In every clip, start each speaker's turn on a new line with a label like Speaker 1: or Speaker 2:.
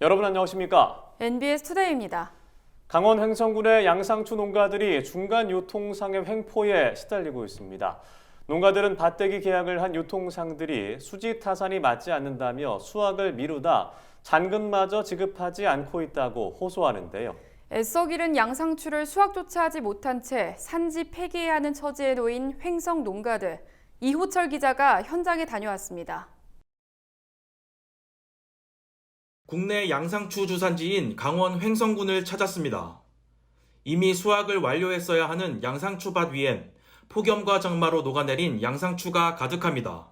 Speaker 1: 여러분 안녕하십니까?
Speaker 2: NBS 투데이입니다.
Speaker 1: 강원 횡성군의 양상추 농가들이 중간 유통상의 횡포에 시달리고 있습니다. 농가들은 밭대기 계약을 한 유통상들이 수지 타산이 맞지 않는다며 수확을 미루다 잔금마저 지급하지 않고 있다고 호소하는데요.
Speaker 2: 애써 기른 양상추를 수확조차 하지 못한 채 산지 폐기해야 하는 처지에 놓인 횡성 농가들. 이호철 기자가 현장에 다녀왔습니다.
Speaker 3: 국내 양상추 주산지인 강원 횡성군을 찾았습니다. 이미 수확을 완료했어야 하는 양상추밭 위엔 폭염과 장마로 녹아내린 양상추가 가득합니다.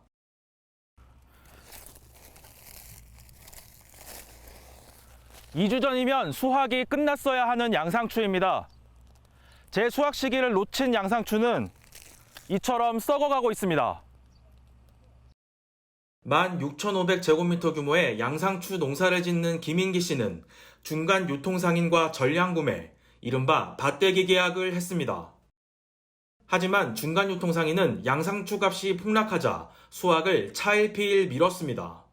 Speaker 3: (2주) 전이면 수확이 끝났어야 하는 양상추입니다. 제 수확 시기를 놓친 양상추는 이처럼 썩어가고 있습니다. 16,500제곱미터 규모의 양상추 농사를 짓는 김인기 씨는 중간 유통상인과 전량 구매, 이른바 밭대기 계약을 했습니다. 하지만 중간 유통상인은 양상추 값이 폭락하자 수확을 차일피일 미뤘습니다.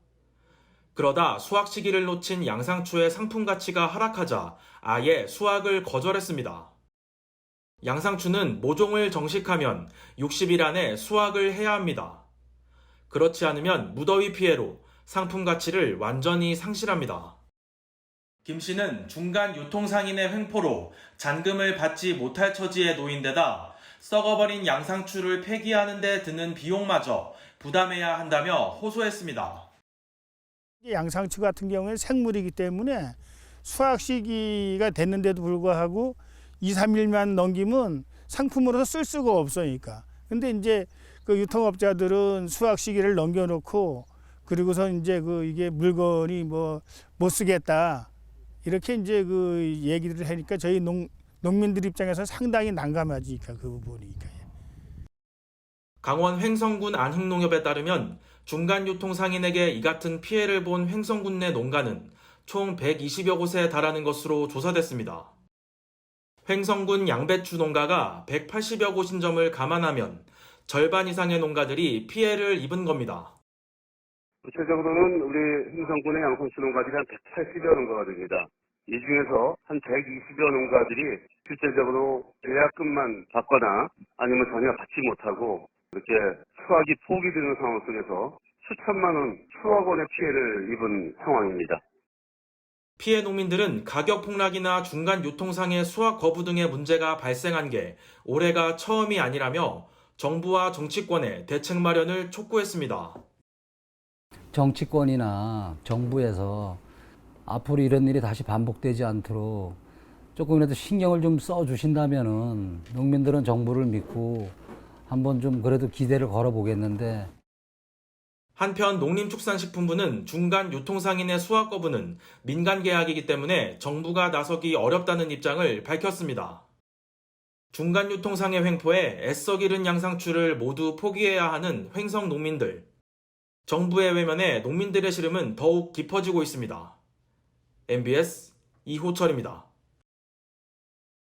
Speaker 3: 그러다 수확 시기를 놓친 양상추의 상품 가치가 하락하자 아예 수확을 거절했습니다. 양상추는 모종을 정식하면 60일 안에 수확을 해야 합니다. 그렇지 않으면 무더위 피해로 상품 가치를 완전히 상실합니다. 김 씨는 중간 유통상인의 횡포로 잔금을 받지 못할 처지에 놓인 데다 썩어버린 양상추를 폐기하는 데 드는 비용마저 부담해야 한다며 호소했습니다.
Speaker 4: 양상추 같은 경우에는 생물이기 때문에 수확 시기가 됐는데도 불구하고 2, 3일만 넘기면 상품으로서 쓸 수가 없으니까. 근데 이제 그 유통업자들은 수확 시기를 넘겨놓고 그리고서 이제 이게 물건이 못 쓰겠다 이렇게 이제 얘기를 하니까 저희 농민들 입장에서 상당히 난감하지니까 그 부분이니까.
Speaker 3: 강원 횡성군 안흥농협에 따르면 중간 유통상인에게 이 같은 피해를 본 횡성군 내 농가는 총 120여 곳에 달하는 것으로 조사됐습니다. 횡성군 양배추 농가가 180여 곳인 점을 감안하면 절반 이상의 농가들이 피해를 입은 겁니다.
Speaker 5: 구체적으로는 우리 횡성군의 양상추 농가들이 한 180여 농가가 됩니다. 이 중에서 한 120여 농가들이 실질적으로 계약금만 받거나 아니면 전혀 받지 못하고 이렇게 수확이 포기되는 상황 속에서 수천만 원, 수억 원의 피해를 입은 상황입니다.
Speaker 3: 피해 농민들은 가격 폭락이나 중간 유통상의 수확 거부 등의 문제가 발생한 게 올해가 처음이 아니라며 정부와 정치권의 대책 마련을 촉구했습니다.
Speaker 6: 정치권이나 정부에서 앞으로 이런 일이 다시 반복되지 않도록 조금이라도 신경을 좀 써주신다면은 농민들은 정부를 믿고 한번 좀 그래도 기대를 걸어보겠는데.
Speaker 3: 한편 농림축산식품부는 중간 유통상인의 수확 거부는 민간 계약이기 때문에 정부가 나서기 어렵다는 입장을 밝혔습니다. 중간 유통상의 횡포에 애써 기른 양상추를 모두 포기해야 하는 횡성 농민들. 정부의 외면에 농민들의 시름은 더욱 깊어지고 있습니다. NBS 이호철입니다.